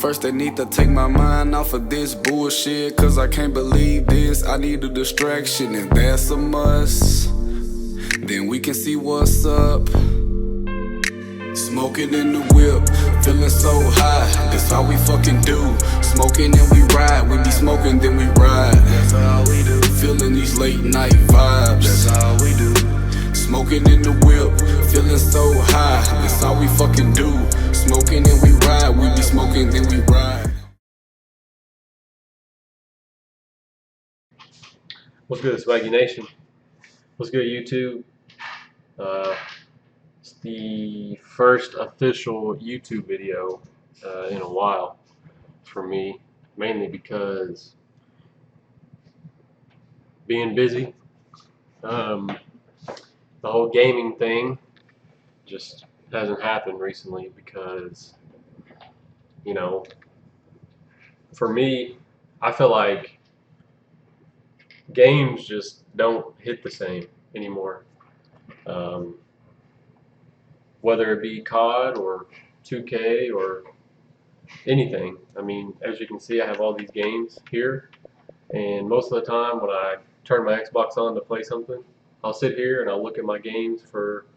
First they need to take my mind off of this bullshit, cause I can't believe this. I need a distraction and that's a must. Then we can see what's up. Smoking in the whip, feeling so high. That's how we fucking do. Smoking and we ride. We be smoking then we ride. That's how we do. Feeling these late night vibes. That's how we do. Smoking in the whip, feeling so high. That's how we fucking do. Smoking and we ride. We be smoking then we ride. What's good, Swaggy Nation? What's good, YouTube? It's the first official YouTube video in a while for me, mainly because being busy. The whole gaming thing just hasn't happened recently because, you know, for me, I feel like games just don't hit the same anymore. Whether it be COD or 2K or anything. I mean, as you can see, I have all these games here, and most of the time when I turn my Xbox on to play something, I'll sit here and I'll look at my games for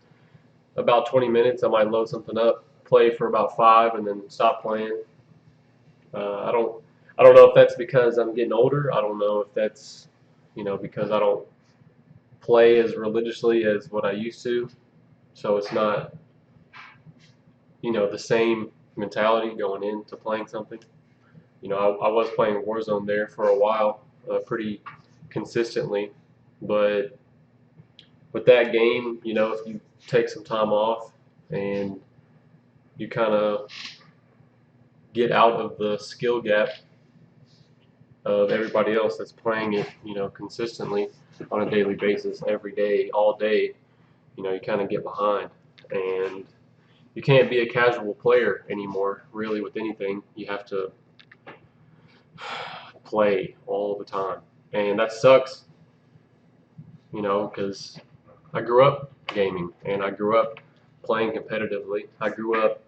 about 20 minutes. I might load something up, play for about 5, and then stop playing. I don't know if that's because I'm getting older. I don't know if that's, because I don't play as religiously as what I used to. So it's not, the same mentality going into playing something. I was playing Warzone there for a while, pretty consistently, but with that game, if you take some time off and you kind of get out of the skill gap of everybody else that's playing it, consistently on a daily basis, every day, all day, you kind of get behind, and you can't be a casual player anymore, really, with anything. You have to play all the time, and that sucks, because I grew up gaming, and I grew up playing competitively. I grew up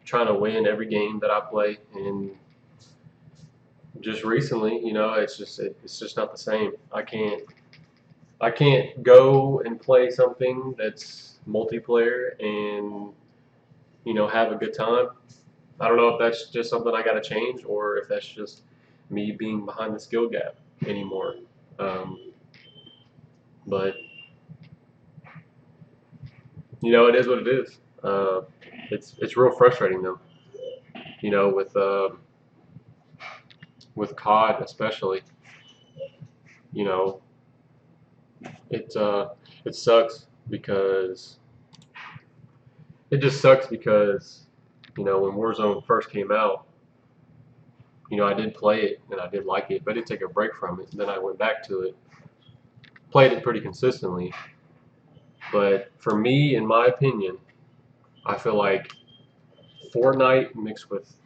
trying to win every game that I play, and just recently, it's just not the same. I can't go and play something that's multiplayer and have a good time. I don't know if that's just something I got to change, or if that's just me being behind the skill gap anymore. But it is what it is. It's real frustrating though. With COD especially. It sucks because when Warzone first came out, I did play it and I did like it, but I did take a break from it. And then I went back to it, played it pretty consistently. But for me, in my opinion, I feel like Fortnite mixed with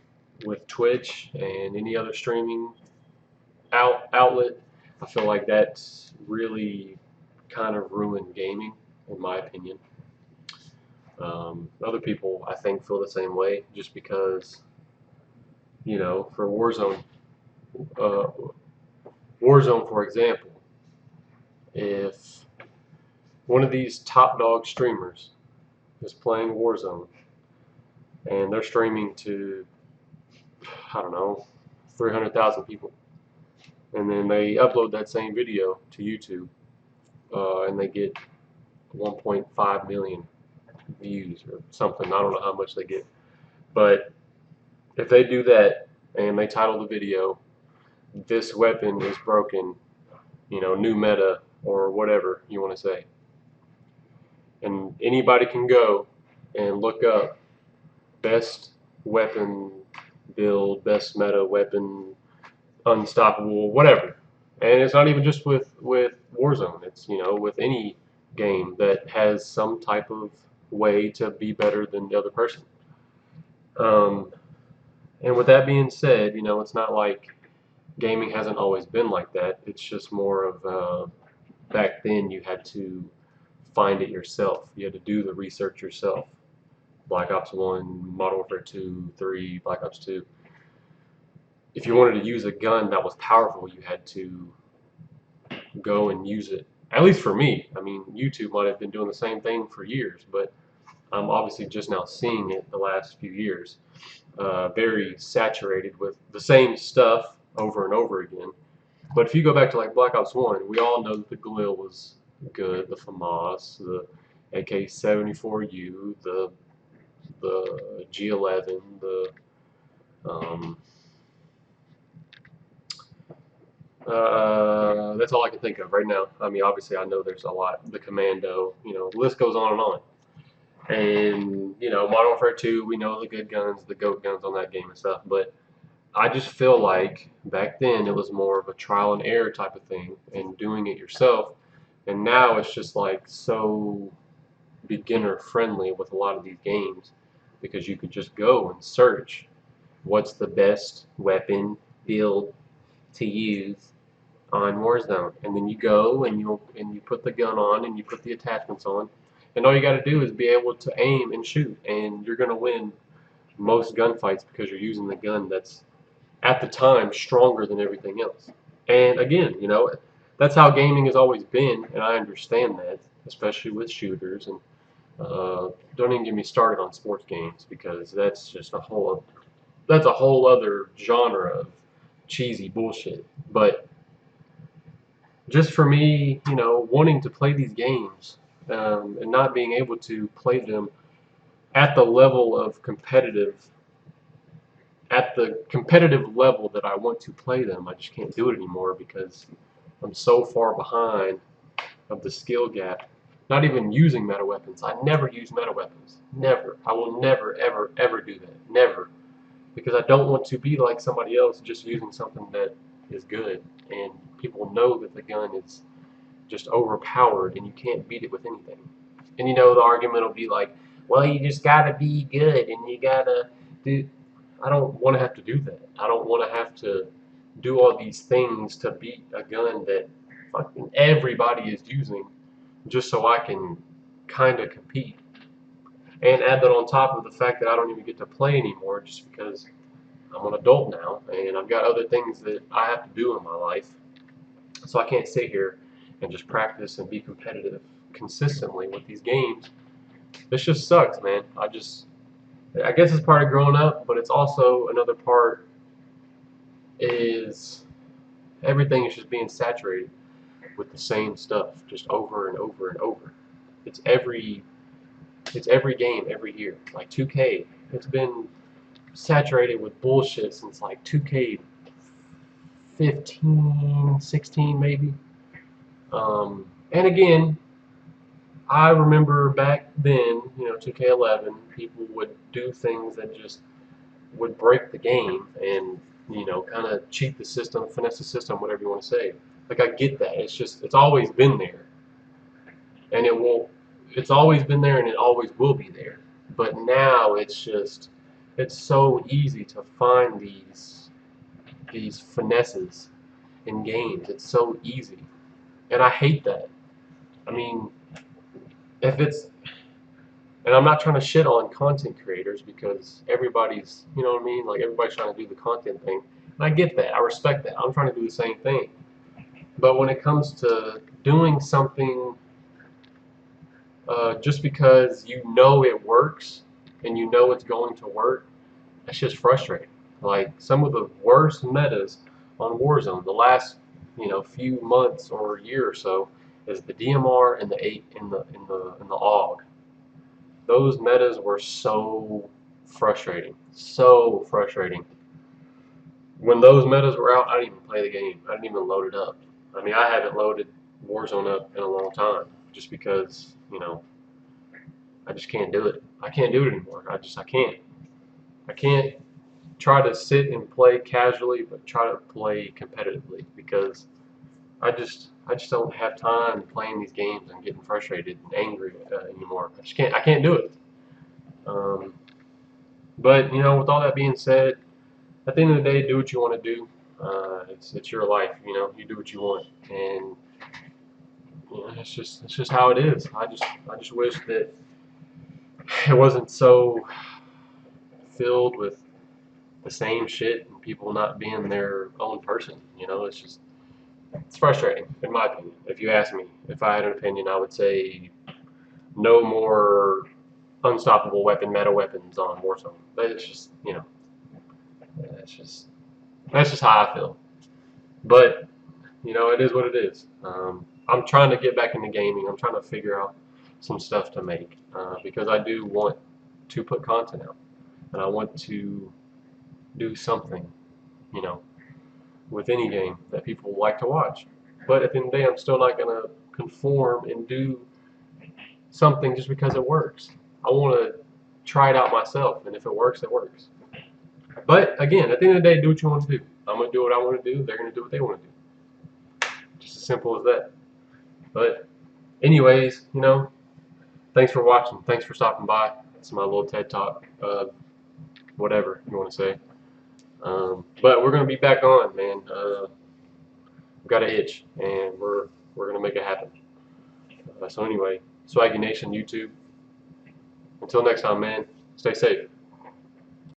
Twitch and any other streaming outlet, I feel like that's really kind of ruined gaming, in my opinion. Other people, I think, feel the same way, just because, for Warzone, for example, if one of these top dog streamers is playing Warzone and they're streaming to, I don't know, 300,000 people, and then they upload that same video to YouTube, and they get 1.5 million views or something. I don't know how much they get, but if they do that and they title the video, "This weapon is broken," new meta, or whatever you want to say, and anybody can go and look up best weapon build, best meta weapon, unstoppable, whatever. And it's not even just with Warzone. It's with any game that has some type of way to be better than the other person. And with that being said, it's not like gaming hasn't always been like that. It's just more of back then you had to find it yourself. You had to do the research yourself. Black Ops 1, Modern Warfare 2, 3, Black Ops 2. if you wanted to use a gun that was powerful, you had to go and use it. At least for me. I mean, YouTube might have been doing the same thing for years, but I'm obviously just now seeing it the last few years. Very saturated with the same stuff over and over again. But if you go back to like Black Ops 1, we all know that the Galil was good, the FAMAS, the AK-74U, the G11, the um, that's all I can think of right now. I mean, obviously, I know there's a lot. The Commando, the list goes on and on. And Modern Warfare 2, we know the good guns, the GOAT guns on that game and stuff. But I just feel like back then it was more of a trial and error type of thing and doing it yourself. And now it's just like so beginner friendly with a lot of these games because you could just go and search what's the best weapon build to use on Warzone, and then you go and you put the gun on and you put the attachments on, and all you got to do is be able to aim and shoot, and you're gonna win most gunfights because you're using the gun that's at the time stronger than everything else. And again, that's how gaming has always been, and I understand that, especially with shooters. And don't even get me started on sports games because that's a whole other genre of cheesy bullshit. But just for me, wanting to play these games and not being able to play them at the level of at the competitive level that I want to play them, I just can't do it anymore because I'm so far behind of the skill gap. Not even using meta weapons. I never use meta weapons. Never. I will never, ever, ever do that. Never. Because I don't want to be like somebody else just using something that is good. And people know that the gun is just overpowered and you can't beat it with anything. And the argument will be like, well, you just gotta be good and you gotta do. I don't want to have to do that. I don't want to have to do all these things to beat a gun that fucking everybody is using just so I can kind of compete. And add that on top of the fact that I don't even get to play anymore just because I'm an adult now and I've got other things that I have to do in my life. So I can't sit here and just practice and be competitive consistently with these games. This just sucks, man. I guess it's part of growing up, but it's also another part is everything is just being saturated with the same stuff, just over and over and over. It's every game every year. Like 2K, it's been saturated with bullshit since like 2K15, 16 maybe. And again, I remember back then, 2K11, people would do things that just would break the game and, kind of cheat the system, finesse the system, whatever you want to say. Like, I get that. It's always been there. And it's always been there and it always will be there. But now it's so easy to find these finesses in games. It's so easy. And I hate that. I mean, and I'm not trying to shit on content creators because everybody's, you know what I mean? Like everybody's trying to do the content thing. And I get that. I respect that. I'm trying to do the same thing. But when it comes to doing something just because you know it works and you know it's going to work, that's just frustrating. Like some of the worst metas on Warzone, the last few months or year or so, is the DMR and the AUG. Those metas were so frustrating, so frustrating. When those metas were out, I didn't even play the game. I didn't even load it up. I mean, I haven't loaded Warzone up in a long time, just because I just can't do it. I can't do it anymore. I can't. I can't try to sit and play casually, but try to play competitively because I just don't have time playing these games and getting frustrated and angry anymore. I can't do it. But with all that being said, at the end of the day, do what you want to do. It's your life. You do what you want, and it's just how it is. I just wish that it wasn't so filled with the same shit and people not being their own person. You know, it's frustrating, in my opinion. If you ask me, if I had an opinion, I would say no more unstoppable weapon meta weapons on Warzone. But it's just, you know, that's just how I feel. But you know, it is what it is. I'm trying to get back into gaming. I'm trying to figure out some stuff to make because I do want to put content out, and I want to do something, you know, with any game that people like to watch. But at the end of the day, I'm still not going to conform and do something just because it works. I want to try it out myself, and if it works, it works. But again, at the end of the day, do what you want to do. I'm going to do what I want to do. They're going to do what they want to do. Just as simple as that. But anyways, you know, thanks for watching. Thanks for stopping by. It's my little TED Talk, whatever you want to say. But we're gonna be back on, man. We've got a hitch, and we're gonna make it happen. So anyway, Swaggy Nation YouTube. Until next time, man. Stay safe.